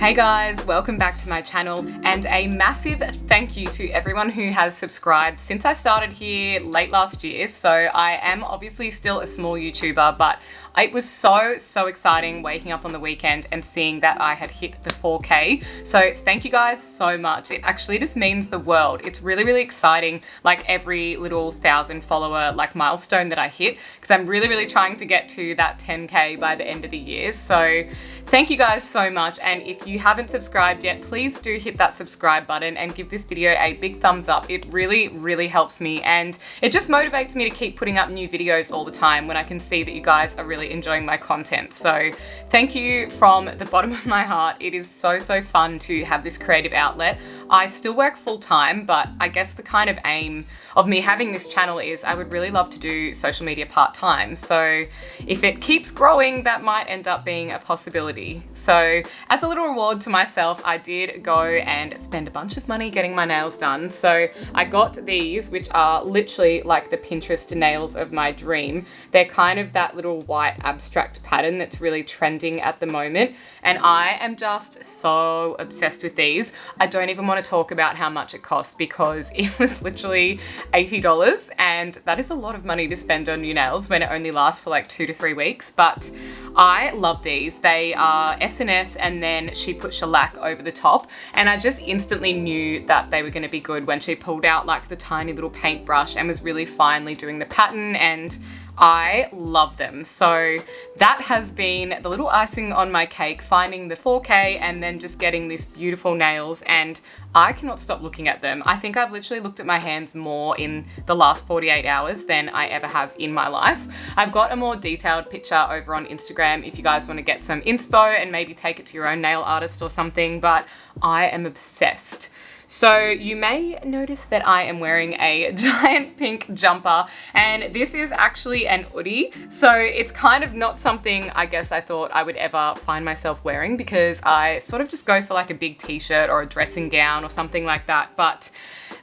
Hey guys, welcome back to my channel, and a massive thank you to everyone who has subscribed since I started here late last year. So I am obviously still a small YouTuber, but it was so exciting waking up on the weekend and seeing that I had hit the 4K. So thank you guys so much. It actually just means the world. It's really exciting, like every little 1,000 follower like milestone that I hit, because I'm really trying to get to that 10K by the end of the year. So thank you guys so much. And if you haven't subscribed yet, please do hit that subscribe button and give this video a big thumbs up. It really helps me, and it just motivates me to keep putting up new videos all the time when I can see that you guys are really enjoying my content. So thank you from the bottom of my heart. It is so fun to have this creative outlet. I still work full time, but I guess the kind of aim of me having this channel is I would really love to do social media part-time. So if it keeps growing, that might end up being a possibility. So as a little reward to myself, I did go and spend a bunch of money getting my nails done. So I got these, which are literally like the Pinterest nails of my dream. They're kind of that little white abstract pattern that's really trending at the moment, and I am just so obsessed with these. I don't even want to talk about how much it cost, because it was literally $80, and that is a lot of money to spend on new nails when it only lasts for like 2 to 3 weeks. But I love these. They are S&S, and then she put shellac over the top, and I just instantly knew that they were going to be good when she pulled out like the tiny little paintbrush and was really finely doing the pattern, and I love them. So that has been the little icing on my cake, finding the 4K and then just getting these beautiful nails, and I cannot stop looking at them. I think I've literally looked at my hands more in the last 48 hours than I ever have in my life. I've got a more detailed picture over on Instagram if you guys want to get some inspo and maybe take it to your own nail artist or something, but I am obsessed. So you may notice that I am wearing a giant pink jumper, and this is actually an Oodie. So it's kind of not something I guess I thought I would ever find myself wearing, because I sort of just go for like a big t-shirt or a dressing gown or something like that. But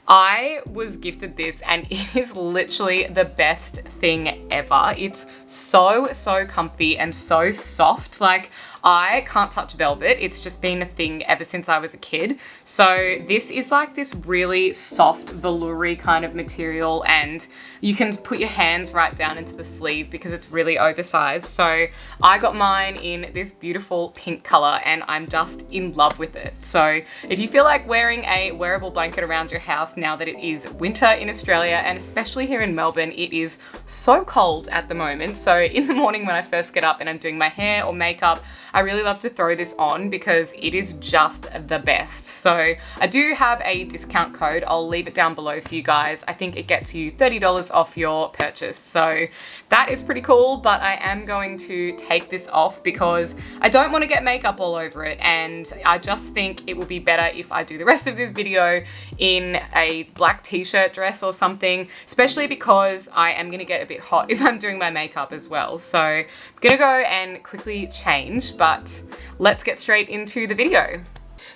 I was gifted this, and it is literally the best thing ever. It's so comfy and so soft. Like, I can't touch velvet. It's just been a thing ever since I was a kid. So this is like this really soft velour-y kind of material, and you can put your hands right down into the sleeve because it's really oversized. So I got mine in this beautiful pink color, and I'm just in love with it. So if you feel like wearing a wearable blanket around your house now that it is winter in Australia, and especially here in Melbourne, it is so cold at the moment. So in the morning when I first get up and I'm doing my hair or makeup, I really love to throw this on because it is just the best. So I do have a discount code. I'll leave it down below for you guys. I think it gets you $30 off your purchase. So that is pretty cool, but I am going to take this off because I don't want to get makeup all over it, and I just think it will be better if I do the rest of this video in a black t-shirt dress or something, especially because I am going to get a bit hot if I'm doing my makeup as well. So I'm going to go and quickly change, but let's get straight into the video.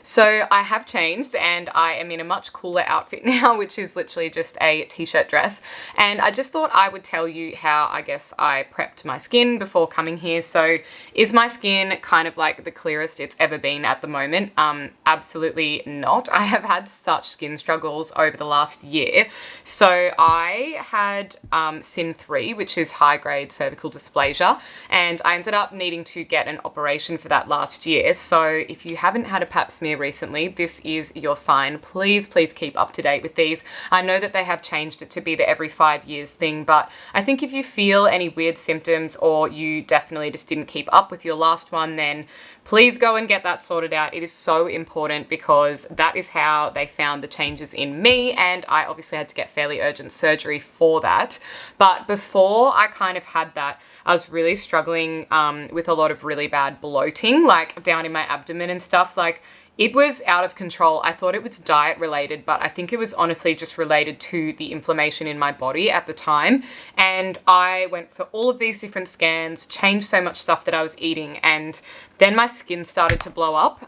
So I have changed, and I am in a much cooler outfit now, which is literally just a t-shirt dress. And I just thought I would tell you how I guess I prepped my skin before coming here. So is my skin kind of like the clearest it's ever been at the moment? Absolutely not. I have had such skin struggles over the last year. So I had Sin 3, which is high-grade cervical dysplasia, and I ended up needing to get an operation for that last year. So if you haven't had a pap smear recently, this is your sign. Please keep up to date with these. I know that they have changed it to be the every 5 years thing, but I think if you feel any weird symptoms or you definitely just didn't keep up with your last one, then please go and get that sorted out. It is so important because that is how they found the changes in me, and I obviously had to get fairly urgent surgery for that. But before I kind of had that, I was really struggling with a lot of really bad bloating, like down in my abdomen and stuff. Like, it was out of control. I thought it was diet related, but I think it was honestly just related to the inflammation in my body at the time. And I went for all of these different scans, changed so much stuff that I was eating, and then my skin started to blow up.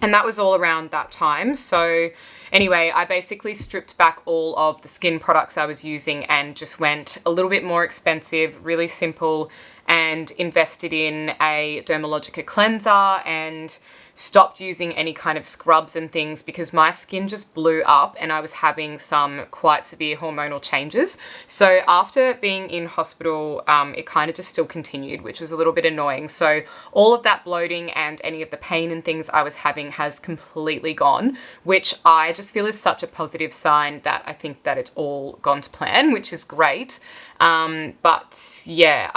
And that was all around that time. So anyway, I basically stripped back all of the skin products I was using and just went a little bit more expensive, really simple, and invested in a Dermalogica cleanser and stopped using any kind of scrubs and things because my skin just blew up and I was having some quite severe hormonal changes. So after being in hospital, it kind of just still continued, which was a little bit annoying. So all of that bloating and any of the pain and things I was having has completely gone, which I just feel is such a positive sign that I think that it's all gone to plan, which is great. But yeah,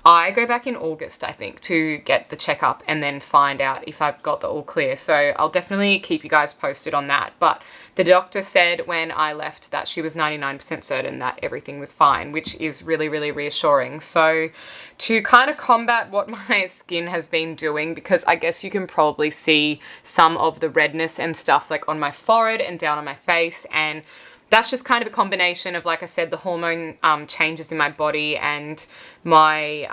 I go back in August, I think, to get the checkup and then find out if I've got the all clear. So I'll definitely keep you guys posted on that. But the doctor said when I left that she was 99% certain that everything was fine, which is really, really reassuring. So to kind of combat what my skin has been doing, because I guess you can probably see some of the redness and stuff like on my forehead and down on my face, and that's just kind of a combination of, like I said, the hormone changes in my body and my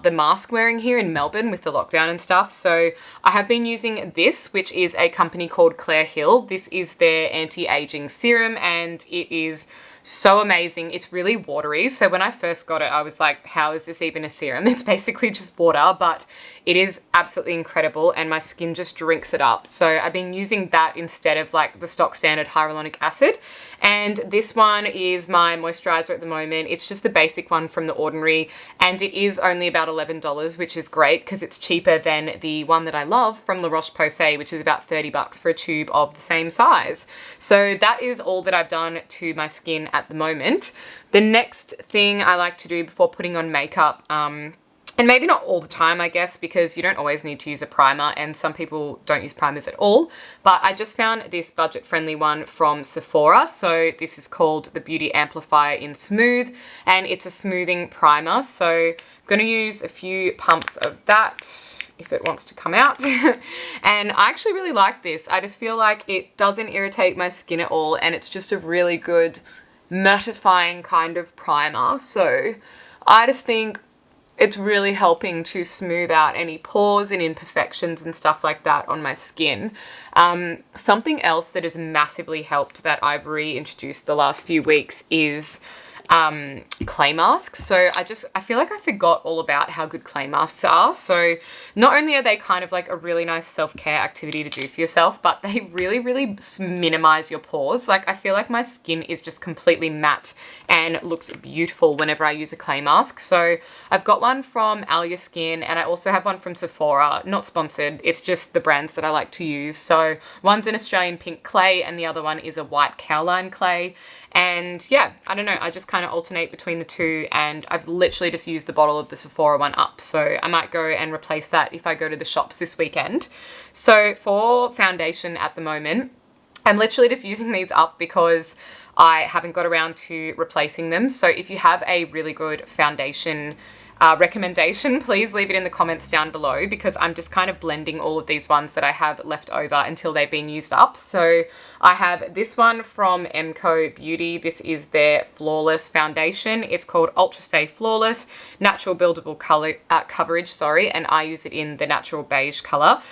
the mask wearing here in Melbourne with the lockdown and stuff. So I have been using this, which is a company called Claire Hill. This is their anti-aging serum, and it is so amazing. It's really watery. So when I first got it, I was like, how is this even a serum? It's basically just water, but it is absolutely incredible and my skin just drinks it up. So I've been using that instead of like the stock standard hyaluronic acid. And this one is my moisturizer at the moment. It's just the basic one from The Ordinary, and it is only about $11, which is great because it's cheaper than the one that I love from La Roche-Posay, which is about $30 for a tube of the same size. So that is all that I've done to my skin at the moment. The next thing I like to do before putting on makeup, and maybe not all the time, I guess, because you don't always need to use a primer and some people don't use primers at all. But I just found this budget-friendly one from Sephora. So this is called the Beauty Amplifier in Smooth, and it's a smoothing primer. So I'm going to use a few pumps of that if it wants to come out. And I actually really like this. I just feel like it doesn't irritate my skin at all, and it's just a really good mattifying kind of primer. So I just think it's really helping to smooth out any pores and imperfections and stuff like that on my skin. Something else that has massively helped that I've reintroduced the last few weeks is clay masks. So I feel like I forgot all about how good clay masks are. So not only are they kind of like a really nice self-care activity to do for yourself, but they really, really minimize your pores. Like I feel like my skin is just completely matte and looks beautiful whenever I use a clay mask. So I've got one from Alia Skin and I also have one from Sephora, not sponsored. It's just the brands that I like to use. So one's an Australian pink clay and the other one is a white cowline clay. And yeah, I don't know, I just kind of alternate between the two, and I've literally just used the bottle of the Sephora one up. So I might go and replace that if I go to the shops this weekend. So for foundation at the moment, I'm literally just using these up because I haven't got around to replacing them. So if you have a really good foundation recommendation, please leave it in the comments down below, because I'm just kind of blending all of these ones that I have left over until they've been used up. So I have this one from Emco Beauty. This is their Flawless Foundation. It's called Ultra Stay Flawless Natural Buildable Color Coverage, and I use it in the natural beige color.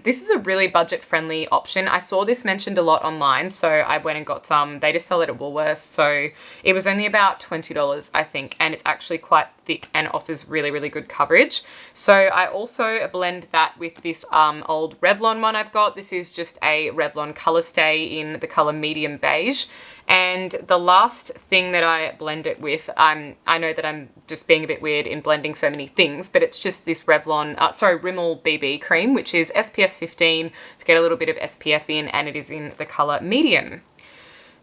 This is a really budget-friendly option. I saw this mentioned a lot online, so I went and got some. They just sell it at Woolworths, so it was only about $20, I think, and it's actually quite thick and offers really, really good coverage. So I also blend that with this old Revlon one I've got. This is just a Revlon Color Stay in the color medium beige. And the last thing that I blend it with, I know that I'm just being a bit weird in blending so many things, but it's just this Revlon, Rimmel BB cream, which is SPF 15 to get a little bit of SPF in, and it is in the color medium.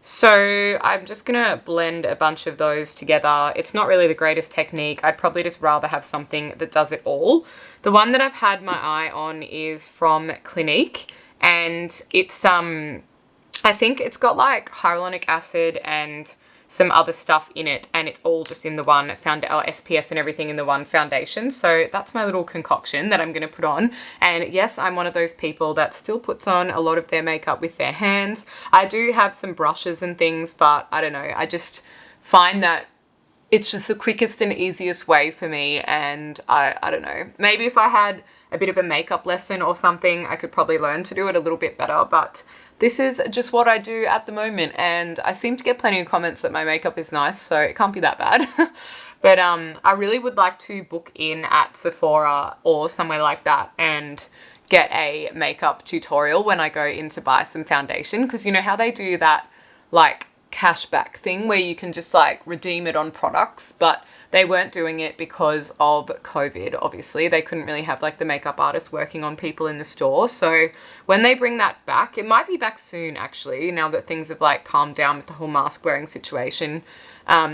So I'm just going to blend a bunch of those together. It's not really the greatest technique. I'd probably just rather have something that does it all. The one that I've had my eye on is from Clinique, and it's I think it's got like hyaluronic acid and some other stuff in it, and it's all just in the one SPF and everything in the one foundation. So that's my little concoction that I'm going to put on. And yes, I'm one of those people that still puts on a lot of their makeup with their hands. I do have some brushes and things, but I don't know, I just find that it's just the quickest and easiest way for me. And I don't know, maybe if I had a bit of a makeup lesson or something, I could probably learn to do it a little bit better, but this is just what I do at the moment, and I seem to get plenty of comments that my makeup is nice, so it can't be that bad. But I really would like to book in at Sephora or somewhere like that and get a makeup tutorial when I go in to buy some foundation, because you know how they do that like cashback thing where you can just like redeem it on products, but they weren't doing it because of COVID. Obviously they couldn't really have like the makeup artist working on people in the store. So when they bring that back, it might be back soon actually, now that things have like calmed down with the whole mask wearing situation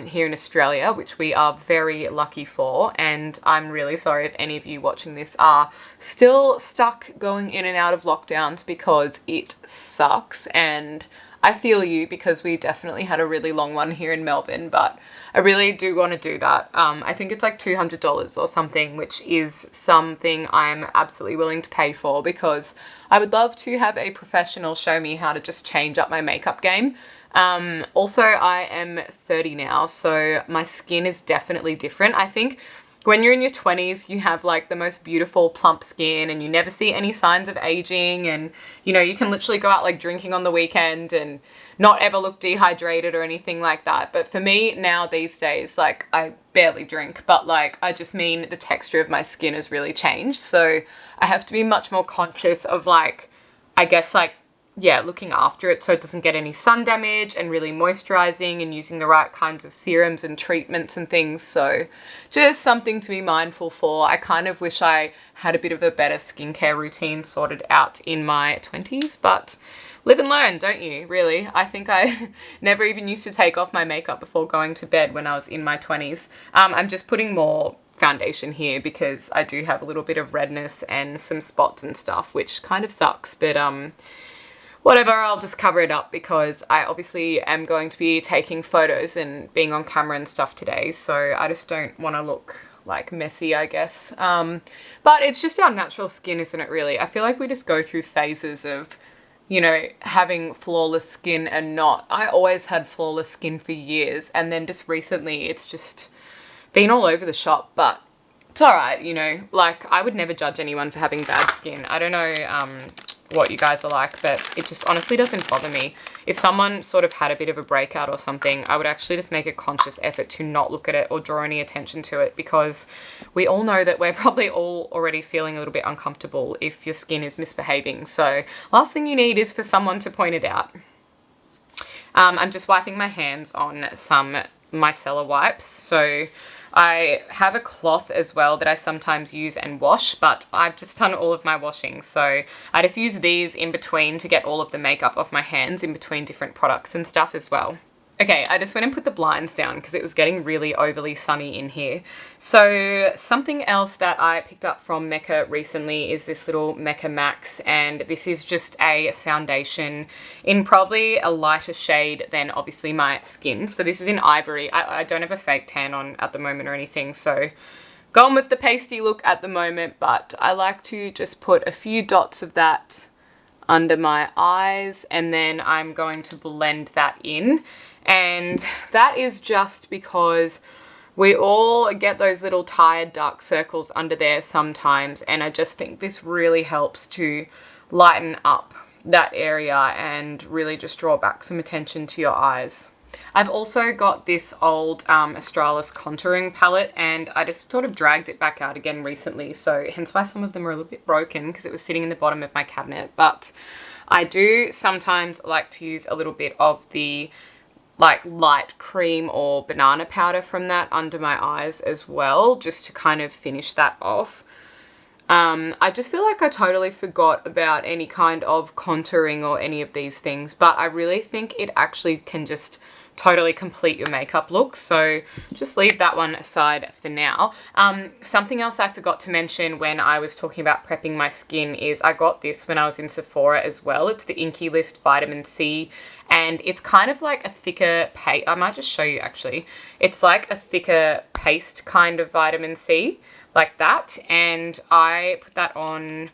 here in Australia, which we are very lucky for. And I'm really sorry if any of you watching this are still stuck going in and out of lockdowns, because it sucks. And I feel you, because we definitely had a really long one here in Melbourne, but I really do want to do that. I think it's like $200 or something, which is something I'm absolutely willing to pay for, because I would love to have a professional show me how to just change up my makeup game. Also, I am 30 now, so my skin is definitely different. I think when you're in your 20s, you have like the most beautiful plump skin and you never see any signs of aging, and you know, you can literally go out like drinking on the weekend and not ever look dehydrated or anything like that. But for me now these days, like I barely drink, but like I just mean the texture of my skin has really changed. So I have to be much more conscious of like, I guess like, yeah, looking after it so it doesn't get any sun damage, and really moisturizing and using the right kinds of serums and treatments and things. So just something to be mindful for. I kind of wish I had a bit of a better skincare routine sorted out in my 20s, but live and learn, don't you? Really. I think I never even used to take off my makeup before going to bed when I was in my 20s. I'm just putting more foundation here because I do have a little bit of redness and some spots and stuff, which kind of sucks, but whatever, I'll just cover it up, because I obviously am going to be taking photos and being on camera and stuff today, so I just don't want to look like messy, I guess. But it's just our natural skin, isn't it, really? I feel like we just go through phases of, you know, having flawless skin and not. I always had flawless skin for years, and then just recently it's just been all over the shop, but it's all right, you know, like I would never judge anyone for having bad skin. I don't know what you guys are like, but it just honestly doesn't bother me. If someone sort of had a bit of a breakout or something, I would actually just make a conscious effort to not look at it or draw any attention to it, because we all know that we're probably all already feeling a little bit uncomfortable if your skin is misbehaving. So last thing you need is for someone to point it out. I'm just wiping my hands on some micellar wipes. So I have a cloth as well that I sometimes use and wash, but I've just done all of my washing. So I just use these in between to get all of the makeup off my hands in between different products and stuff as well. Okay, I just went and put the blinds down because it was getting really overly sunny in here. So something else that I picked up from Mecca recently is this little Mecca Max, and this is just a foundation in probably a lighter shade than obviously my skin. So this is in Ivory. I don't have a fake tan on at the moment or anything, so going with the pasty look at the moment, but I like to just put a few dots of that under my eyes, and then I'm going to blend that in. And that is just because we all get those little tired dark circles under there sometimes, and I just think this really helps to lighten up that area and really just draw back some attention to your eyes. I've also got this old Australis contouring palette, and I just sort of dragged it back out again recently, so hence why some of them are a little bit broken, because it was sitting in the bottom of my cabinet. But I do sometimes like to use a little bit of the like light cream or banana powder from that under my eyes as well, just to kind of finish that off. I just feel like I totally forgot about any kind of contouring or any of these things, but I really think it actually can just totally complete your makeup look. So just leave that one aside for now. Something else I forgot to mention when I was talking about prepping my skin is I got this when I was in Sephora as well. It's the Inkey List Vitamin C, and it's kind of like a thicker paste. I might just show you actually. It's like a thicker paste kind of vitamin C, like that. And I put that on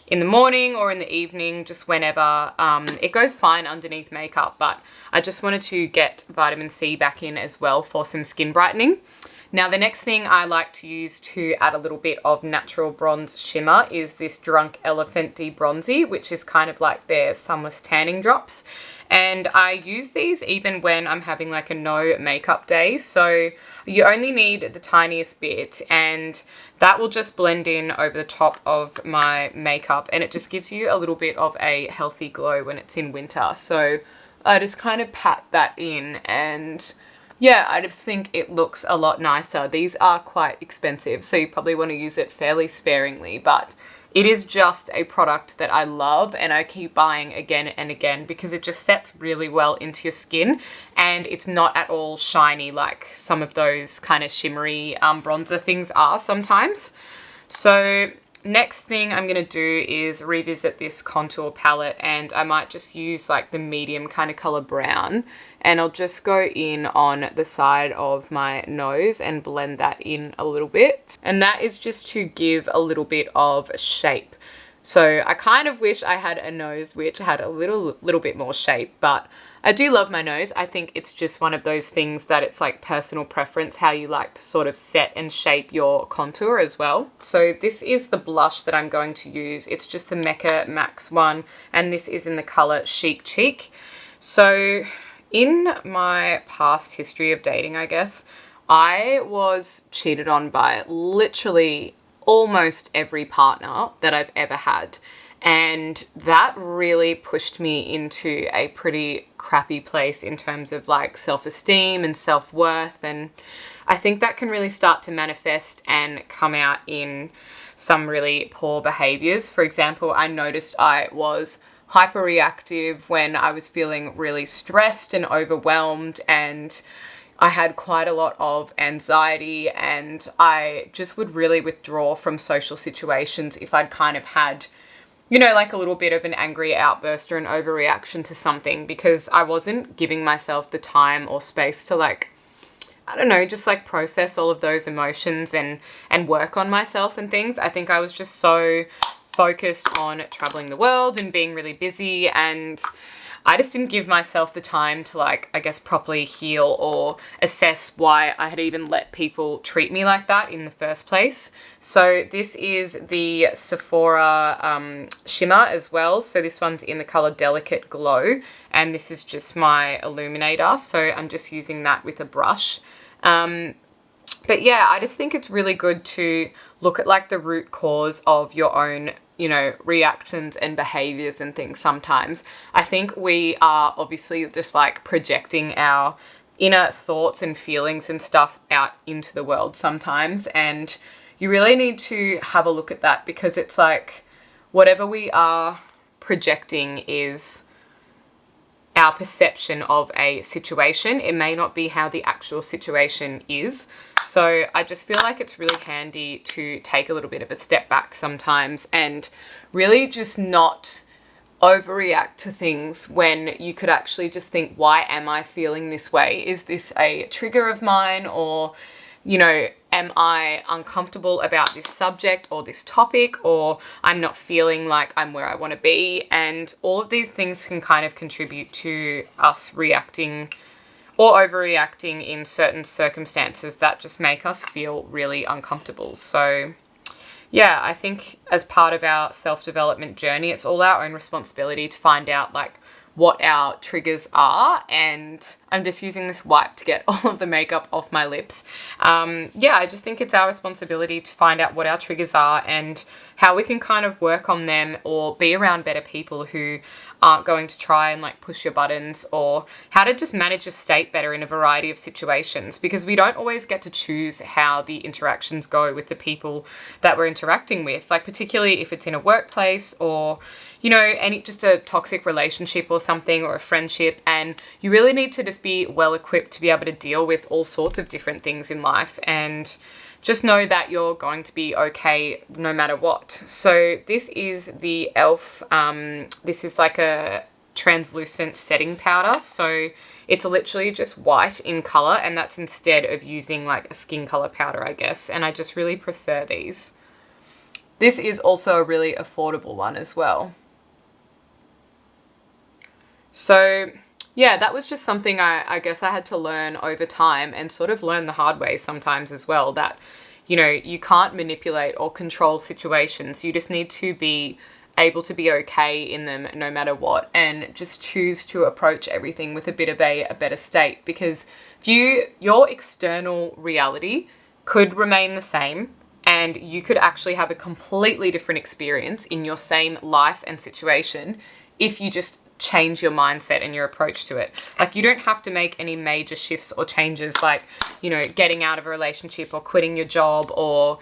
in the morning or in the evening, just whenever. It goes fine underneath makeup, but I just wanted to get vitamin C back in as well for some skin brightening. Now the next thing I like to use to add a little bit of natural bronze shimmer is this Drunk Elephant d-bronzi, which is kind of like their sunless tanning drops. And I use these even when I'm having like a no makeup day. So you only need the tiniest bit, and that will just blend in over the top of my makeup, and it just gives you a little bit of a healthy glow when it's in winter. So I just kind of pat that in, and yeah, I just think it looks a lot nicer. These are quite expensive, so you probably want to use it fairly sparingly, but it is just a product that I love and I keep buying again and again because it just sets really well into your skin, and it's not at all shiny like some of those kind of shimmery bronzer things are sometimes. So next thing I'm going to do is revisit this contour palette, and I might just use like the medium kind of color brown, and I'll just go in on the side of my nose and blend that in a little bit. And that is just to give a little bit of shape. So I kind of wish I had a nose which had a little bit more shape, but I do love my nose. I think it's just one of those things that it's like personal preference, how you like to sort of set and shape your contour as well. So this is the blush that I'm going to use. It's just the Mecca Max one, and this is in the color Chic Cheek. So in my past history of dating, I guess, I was cheated on by literally almost every partner that I've ever had. And that really pushed me into a pretty crappy place in terms of like self-esteem and self-worth. And I think that can really start to manifest and come out in some really poor behaviors. For example, I noticed I was hyperreactive when I was feeling really stressed and overwhelmed, and I had quite a lot of anxiety, and I just would really withdraw from social situations if I'd kind of had, you know, like a little bit of an angry outburst or an overreaction to something, because I wasn't giving myself the time or space to like, I don't know, just like process all of those emotions and work on myself and things. I think I was just so focused on traveling the world and being really busy, and I just didn't give myself the time to like, I guess, properly heal or assess why I had even let people treat me like that in the first place. So this is the Sephora shimmer as well. So this one's in the color Delicate Glow, and this is just my illuminator. So I'm just using that with a brush. But yeah, I just think it's really good to look at like the root cause of your own, you know, reactions and behaviors and things sometimes. I think we are obviously just like projecting our inner thoughts and feelings and stuff out into the world sometimes. And you really need to have a look at that, because it's like whatever we are projecting is our perception of a situation. It may not be how the actual situation is. So I just feel like it's really handy to take a little bit of a step back sometimes and really just not overreact to things when you could actually just think, why am I feeling this way? Is this a trigger of mine? Or, you know, am I uncomfortable about this subject or this topic, or I'm not feeling like I'm where I want to be? And all of these things can kind of contribute to us reacting or overreacting in certain circumstances that just make us feel really uncomfortable. So yeah, I think as part of our self-development journey, it's all our own responsibility to find out like what our triggers are. And I'm just using this wipe to get all of the makeup off my lips. Yeah, I just think it's our responsibility to find out what our triggers are and how we can kind of work on them, or be around better people who aren't going to try and like push your buttons, or how to just manage your state better in a variety of situations, because we don't always get to choose how the interactions go with the people that we're interacting with, like particularly if it's in a workplace or, you know, any just a toxic relationship or something, or a friendship. And you really need to just be well equipped to be able to deal with all sorts of different things in life, and just know that you're going to be okay no matter what. So this is the e.l.f. This is like a translucent setting powder. So it's literally just white in color, and that's instead of using like a skin color powder, I guess. And I just really prefer these. This is also a really affordable one as well. So yeah, that was just something I guess I had to learn over time and sort of learn the hard way sometimes as well, that, you can't manipulate or control situations. You just need to be able to be okay in them no matter what, and just choose to approach everything with a bit of a better state, because if your external reality could remain the same, and you could actually have a completely different experience in your same life and situation if you just change your mindset and your approach to it. Like, you don't have to make any major shifts or changes, like, getting out of a relationship or quitting your job or,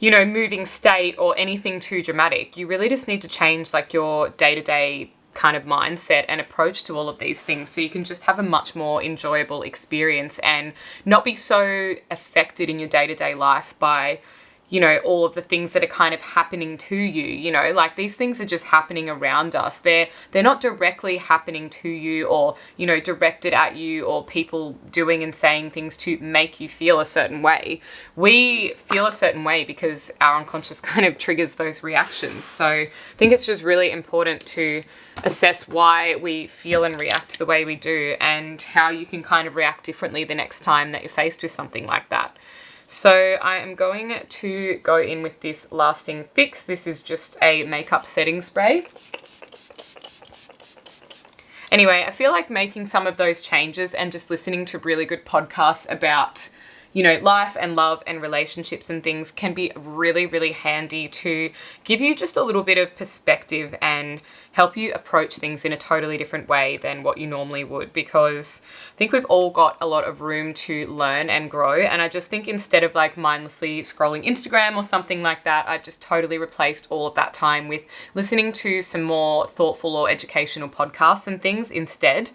moving state or anything too dramatic. You really just need to change like your day-to-day kind of mindset and approach to all of these things, so you can just have a much more enjoyable experience and not be so affected in your day-to-day life by all of the things that are kind of happening to you, like these things are just happening around us. They're not directly happening to you or, directed at you, or people doing and saying things to make you feel a certain way. We feel a certain way because our unconscious kind of triggers those reactions. So I think it's just really important to assess why we feel and react the way we do, and how you can kind of react differently the next time that you're faced with something like that. So I am going to go in with this Lasting Fix. This is just a makeup setting spray. Anyway, I feel like making some of those changes and just listening to really good podcasts about, life and love and relationships and things can be really, really handy to give you just a little bit of perspective and help you approach things in a totally different way than what you normally would, because I think we've all got a lot of room to learn and grow. And I just think instead of like mindlessly scrolling Instagram or something like that, I just totally replaced all of that time with listening to some more thoughtful or educational podcasts and things instead.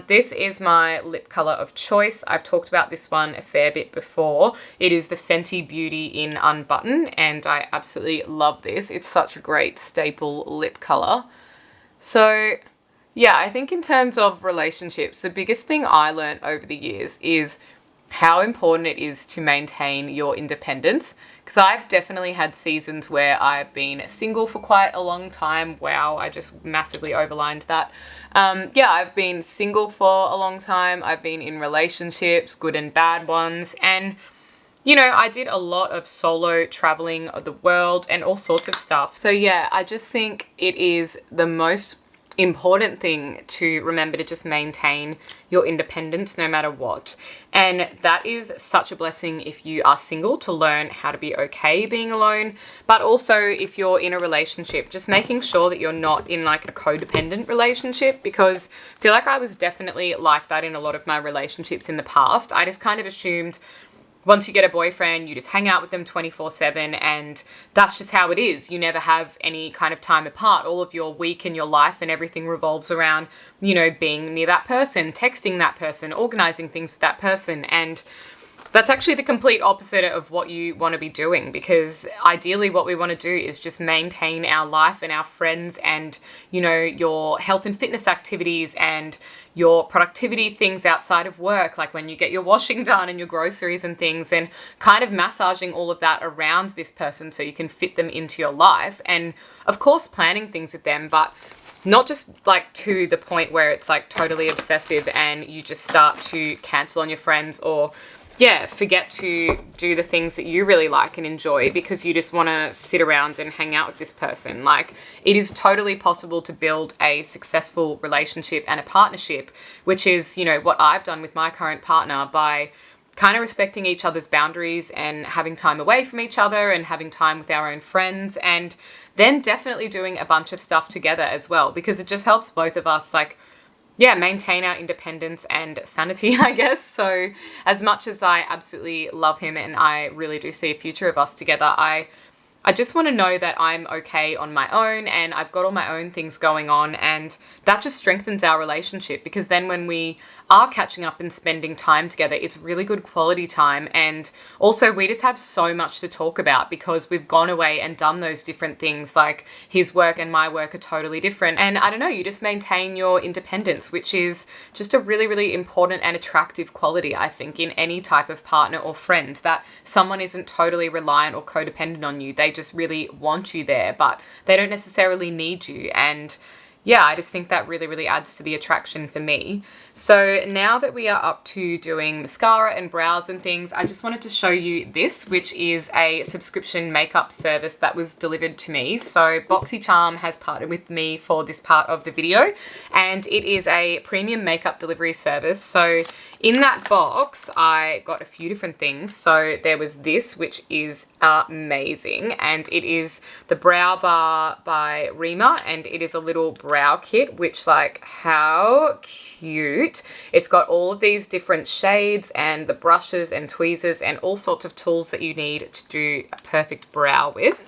This is my lip color of choice. I've talked about this one a fair bit before. It is the Fenty Beauty in Unbutton, and I absolutely love this. It's such a great staple lip color. So yeah, I think in terms of relationships, the biggest thing I learned over the years is how important it is to maintain your independence. Because I've definitely had seasons where I've been single for quite a long time. Wow, I just massively overlined that. Yeah, I've been single for a long time. I've been in relationships, good and bad ones. And, I did a lot of solo traveling of the world and all sorts of stuff. So yeah, I just think it is the most important thing to remember to just maintain your independence no matter what. And that is such a blessing if you are single, to learn how to be okay being alone. But also if you're in a relationship, just making sure that you're not in like a codependent relationship, because I feel like I was definitely like that in a lot of my relationships in the past. I just kind of assumed once you get a boyfriend, you just hang out with them 24/7, and that's just how it is. You never have any kind of time apart. All of your week and your life and everything revolves around, being near that person, texting that person, organizing things with that person. And that's actually the complete opposite of what you want to be doing, because ideally what we want to do is just maintain our life and our friends and, your health and fitness activities and your productivity things outside of work, like when you get your washing done and your groceries and things, and kind of massaging all of that around this person so you can fit them into your life. And of course, planning things with them, but not just like to the point where it's like totally obsessive and you just start to cancel on your friends, or forget to do the things that you really like and enjoy because you just want to sit around and hang out with this person. Like, it is totally possible to build a successful relationship and a partnership, which is, what I've done with my current partner, by kind of respecting each other's boundaries and having time away from each other and having time with our own friends, and then definitely doing a bunch of stuff together as well, because it just helps both of us maintain our independence and sanity, I guess. So as much as I absolutely love him and I really do see a future of us together, I just want to know that I'm okay on my own and I've got all my own things going on, and that just strengthens our relationship, because then when we are catching up and spending time together, it's really good quality time. And also we just have so much to talk about because we've gone away and done those different things. Like, his work and my work are totally different. And I don't know, you just maintain your independence, which is just a really, really important and attractive quality, I think, in any type of partner or friend, that someone isn't totally reliant or codependent on you. They just really want you there, but they don't necessarily need you. And yeah, I just think that really, really adds to the attraction for me. So now that we are up to doing mascara and brows and things, I just wanted to show you this, which is a subscription makeup service that was delivered to me. So BoxyCharm has partnered with me for this part of the video, and it is a premium makeup delivery service. So in that box, I got a few different things. So there was this, which is amazing, and it is the Brow Bar by Rima, and it is a little brow kit, which, like, how cute. It's got all of these different shades and the brushes and tweezers and all sorts of tools that you need to do a perfect brow with.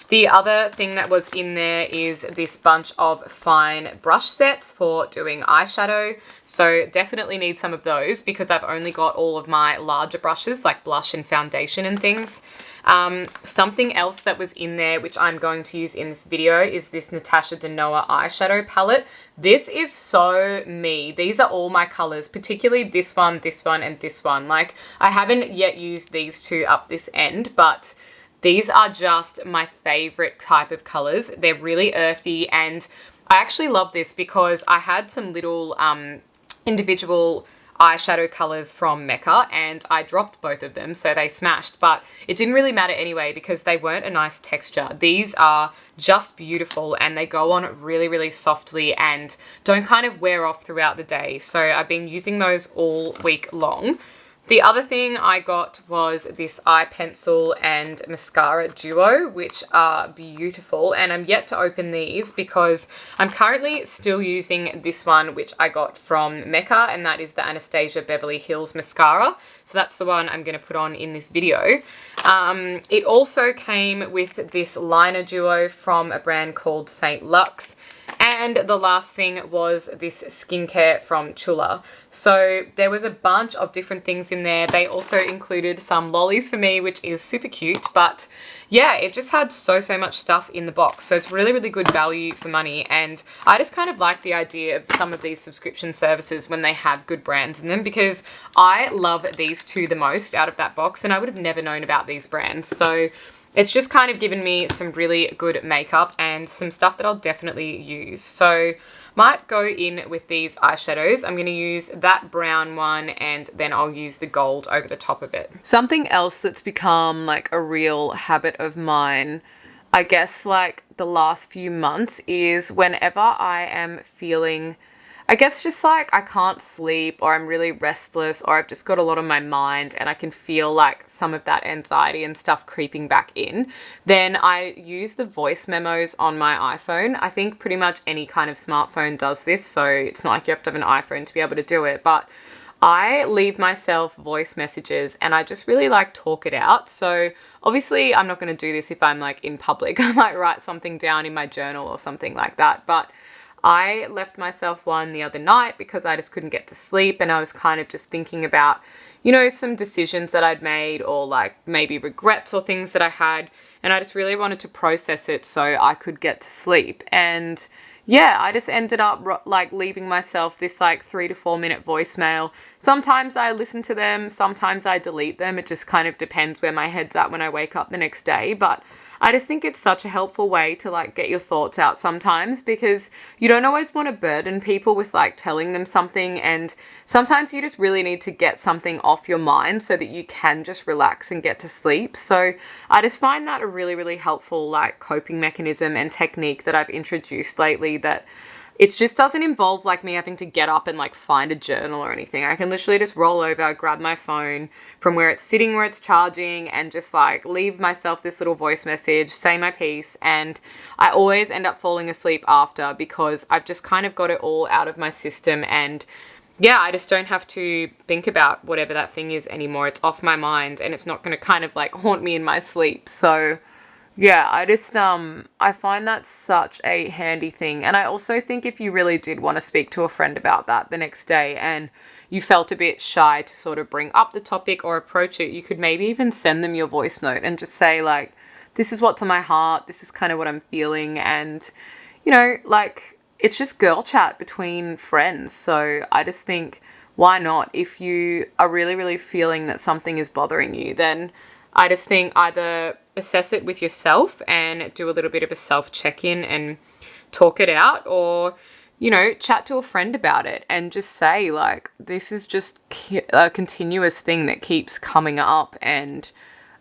The other thing that was in there is this bunch of fine brush sets for doing eyeshadow. So definitely need some of those because I've only got all of my larger brushes like blush and foundation and things. Something else that was in there, which I'm going to use in this video, is this Natasha Danoa eyeshadow palette. This is so me. These are all my colors, particularly this one, and this one. Like, I haven't yet used these two up this end, but these are just my favorite type of colors. They're really earthy, and I actually love this because I had some little individual eyeshadow colors from Mecca and I dropped both of them, so they smashed, but it didn't really matter anyway because they weren't a nice texture. These are just beautiful and they go on really, really softly and don't kind of wear off throughout the day. So I've been using those all week long. The other thing I got was this eye pencil and mascara duo, which are beautiful, and I'm yet to open these because I'm currently still using this one, which I got from Mecca, and that is the Anastasia Beverly Hills mascara. So that's the one I'm going to put on in this video. It also came with this liner duo from a brand called St. Luxe. And the last thing was this skincare from Chula. So there was a bunch of different things in there. They also included some lollies for me, which is super cute. But yeah, it just had so much stuff in the box. So it's really, really good value for money. And I just kind of like the idea of some of these subscription services when they have good brands in them, because I love these two the most out of that box. And I would have never known about these brands. So it's just kind of given me some really good makeup and some stuff that I'll definitely use. So might go in with these eyeshadows. I'm going to use that brown one and then I'll use the gold over the top of it. Something else that's become like a real habit of mine, I guess, like the last few months, is whenever I am feeling, I guess, just like I can't sleep or I'm really restless or I've just got a lot on my mind and I can feel like some of that anxiety and stuff creeping back in, then I use the voice memos on my iPhone. I think pretty much any kind of smartphone does this, so it's not like you have to have an iPhone to be able to do it, but I leave myself voice messages and I just really like talk it out. So obviously I'm not going to do this if I'm like in public. I might write something down in my journal or something like that, but I left myself one the other night because I just couldn't get to sleep and I was kind of just thinking about, you know, some decisions that I'd made or like maybe regrets or things that I had, and I just really wanted to process it so I could get to sleep. And yeah, I just ended up like leaving myself this like 3 to 4 minute voicemail. Sometimes I listen to them, sometimes I delete them. It just kind of depends where my head's at when I wake up the next day. But I just think it's such a helpful way to like get your thoughts out sometimes, because you don't always want to burden people with like telling them something, and sometimes you just really need to get something off your mind so that you can just relax and get to sleep. So I just find that a really, really helpful like coping mechanism and technique that I've introduced lately, that it just doesn't involve like me having to get up and like find a journal or anything. I can literally just roll over, grab my phone from where it's sitting, where it's charging, and just like leave myself this little voice message, say my piece, and I always end up falling asleep after because I've just kind of got it all out of my system, and yeah, I just don't have to think about whatever that thing is anymore. It's off my mind and it's not going to kind of like haunt me in my sleep. So yeah, I just, I find that such a handy thing. And I also think if you really did want to speak to a friend about that the next day and you felt a bit shy to sort of bring up the topic or approach it, you could maybe even send them your voice note and just say like, this is what's on my heart, this is kind of what I'm feeling. And, you know, like, it's just girl chat between friends. So I just think, why not? If you are really, really feeling that something is bothering you, then I just think either assess it with yourself and do a little bit of a self check-in and talk it out, or, you know, chat to a friend about it and just say, like, this is just a continuous thing that keeps coming up, and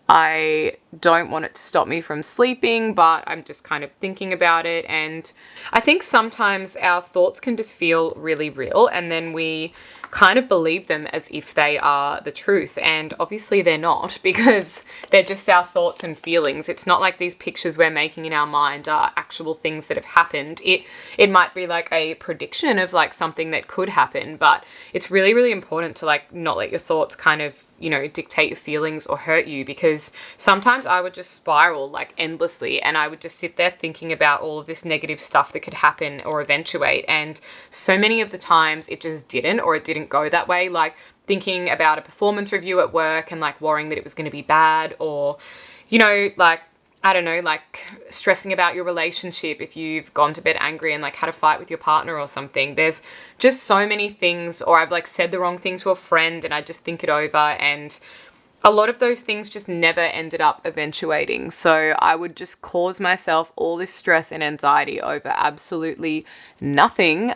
I don't want it to stop me from sleeping, but I'm just kind of thinking about it. And I think sometimes our thoughts can just feel really real, and then we kind of believe them as if they are the truth. And obviously they're not, because they're just our thoughts and feelings. It's not like these pictures we're making in our mind are actual things that have happened. It might be like a prediction of like something that could happen, but it's really, really important to like not let your thoughts kind of, you know, dictate your feelings or hurt you, because sometimes I would just spiral like endlessly, and I would just sit there thinking about all of this negative stuff that could happen or eventuate. And so many of the times it just didn't, or it didn't go that way. Like thinking about a performance review at work and like worrying that it was going to be bad, or, you know, like, I don't know, like stressing about your relationship if you've gone to bed angry and like had a fight with your partner or something. There's just so many things, or I've like said the wrong thing to a friend and I just think it over, and a lot of those things just never ended up eventuating. So I would just cause myself all this stress and anxiety over absolutely nothing.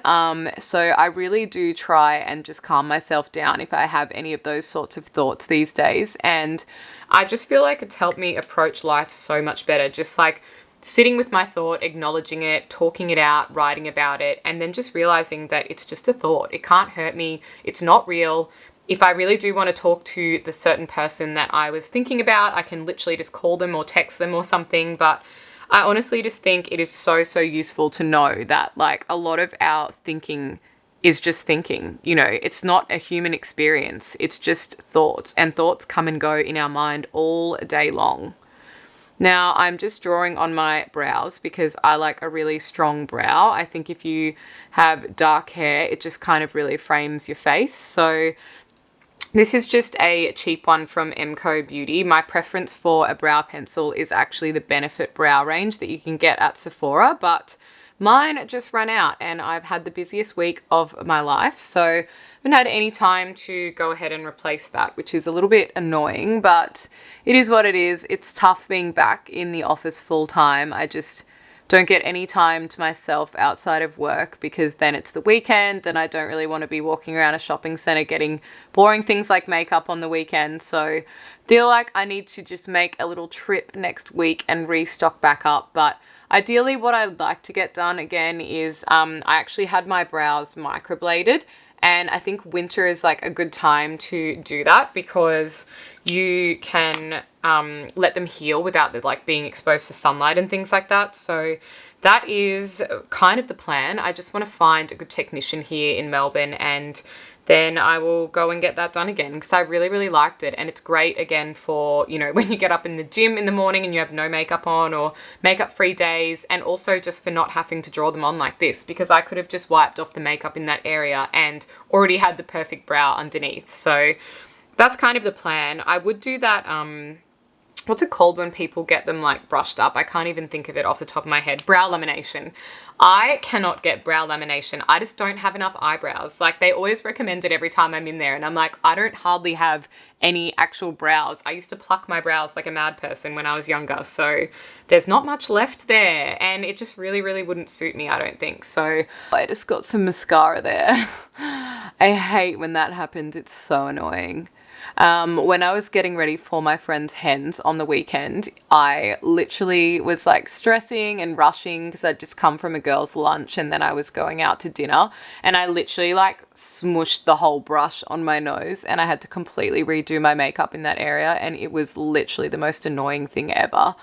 So I really do try and just calm myself down if I have any of those sorts of thoughts these days. And I just feel like it's helped me approach life so much better. Just like sitting with my thought, acknowledging it, talking it out, writing about it, and then just realizing that it's just a thought. It can't hurt me. It's not real. If I really do want to talk to the certain person that I was thinking about, I can literally just call them or text them or something. But I honestly just think it is so, so useful to know that like a lot of our thinking is just thinking. You know, it's not a human experience. It's just thoughts, and thoughts come and go in our mind all day long. Now, I'm just drawing on my brows because I like a really strong brow. I think if you have dark hair, it just kind of really frames your face. So this is just a cheap one from Emco Beauty. My preference for a brow pencil is actually the Benefit Brow range that you can get at Sephora, but mine just ran out and I've had the busiest week of my life, so I haven't had any time to go ahead and replace that, which is a little bit annoying, but it is what it is. It's tough being back in the office full time. I just don't get any time to myself outside of work, because then it's the weekend and I don't really want to be walking around a shopping center getting boring things like makeup on the weekend. So feel like I need to just make a little trip next week and restock back up. But ideally what I'd like to get done again is I actually had my brows microbladed, and I think winter is like a good time to do that because you can let them heal without like being exposed to sunlight and things like that. So that is kind of the plan. I just want to find a good technician here in Melbourne, and then I will go and get that done again, because I really, really liked it. And it's great again for, you know, when you get up in the gym in the morning and you have no makeup on, or makeup free days, and also just for not having to draw them on like this, because I could have just wiped off the makeup in that area and already had the perfect brow underneath. So that's kind of the plan. I would do that, what's it called when people get them like brushed up? I can't even think of it off the top of my head. Brow lamination. I cannot get brow lamination. I just don't have enough eyebrows. Like they always recommend it every time I'm in there, and I'm like, I don't hardly have any actual brows. I used to pluck my brows like a mad person when I was younger, so there's not much left there, and it just really, really wouldn't suit me, I don't think. So I just got some mascara there. I hate when that happens. It's so annoying. When I was getting ready for my friend's hens on the weekend, I literally was like stressing and rushing because I'd just come from a girl's lunch and then I was going out to dinner, and I literally like smushed the whole brush on my nose, and I had to completely redo my makeup in that area, and it was literally the most annoying thing ever.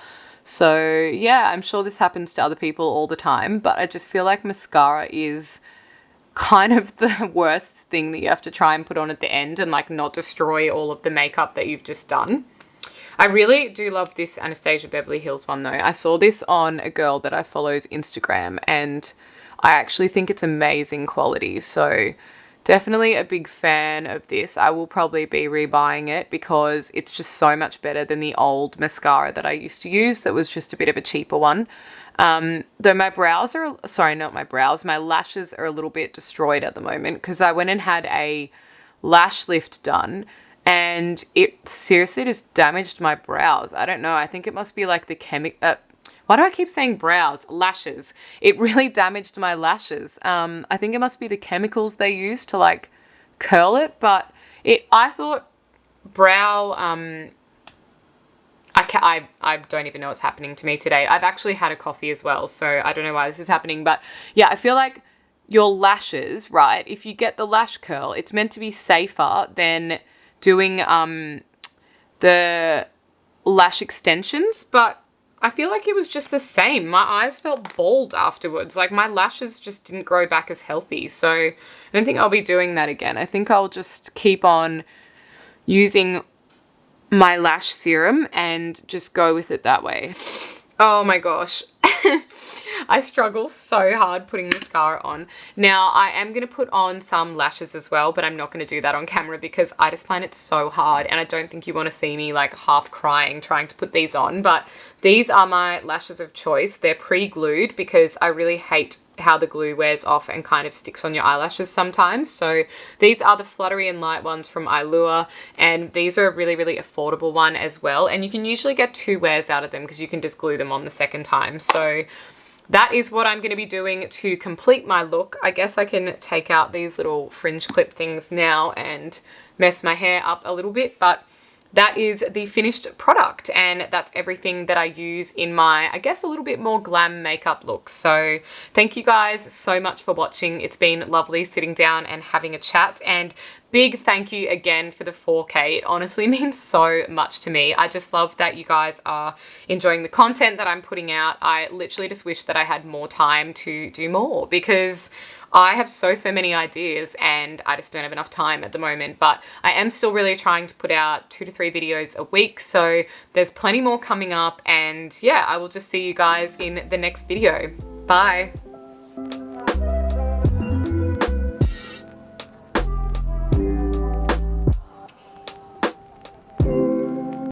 So yeah, I'm sure this happens to other people all the time, but I just feel like mascara is kind of the worst thing that you have to try and put on at the end and like not destroy all of the makeup that you've just done. I really do love this Anastasia Beverly Hills one though. I saw this on a girl that I follow's Instagram, and I actually think it's amazing quality. So definitely a big fan of this. I will probably be rebuying it because it's just so much better than the old mascara that I used to use that was just a bit of a cheaper one. Though my brows are, sorry, not my brows, my lashes are a little bit destroyed at the moment because I went and had a lash lift done and it seriously just damaged my brows. I don't know. I think it must be like the why do I keep saying brows? Lashes. It really damaged my lashes. I think it must be the chemicals they use to like curl it, but I thought brow, I don't even know what's happening to me today. I've actually had a coffee as well, so I don't know why this is happening, but yeah, I feel like your lashes, right, if you get the lash curl, it's meant to be safer than doing the lash extensions, but I feel like it was just the same. My eyes felt bald afterwards. Like my lashes just didn't grow back as healthy. So I don't think I'll be doing that again. I think I'll just keep on using my lash serum and just go with it that way. Oh my gosh. I struggle so hard putting mascara on. Now, I am going to put on some lashes as well, but I'm not going to do that on camera because I just find it so hard, and I don't think you want to see me like half crying trying to put these on. But these are my lashes of choice. They're pre-glued because I really hate how the glue wears off and kind of sticks on your eyelashes sometimes. So these are the Fluttery and Light ones from Eyelure, and these are a really, really affordable one as well. And you can usually get 2 wears out of them because you can just glue them on the second time. So that is what I'm going to be doing to complete my look. I guess I can take out these little fringe clip things now and mess my hair up a little bit, but that is the finished product, and that's everything that I use in my, I guess, a little bit more glam makeup look. So thank you guys so much for watching. It's been lovely sitting down and having a chat, and big thank you again for the 4K. It honestly means so much to me. I just love that you guys are enjoying the content that I'm putting out. I literally just wish that I had more time to do more because I have so many ideas and I just don't have enough time at the moment, but I am still really trying to put out 2 to 3 videos a week. So there's plenty more coming up, and yeah, I will just see you guys in the next video. Bye.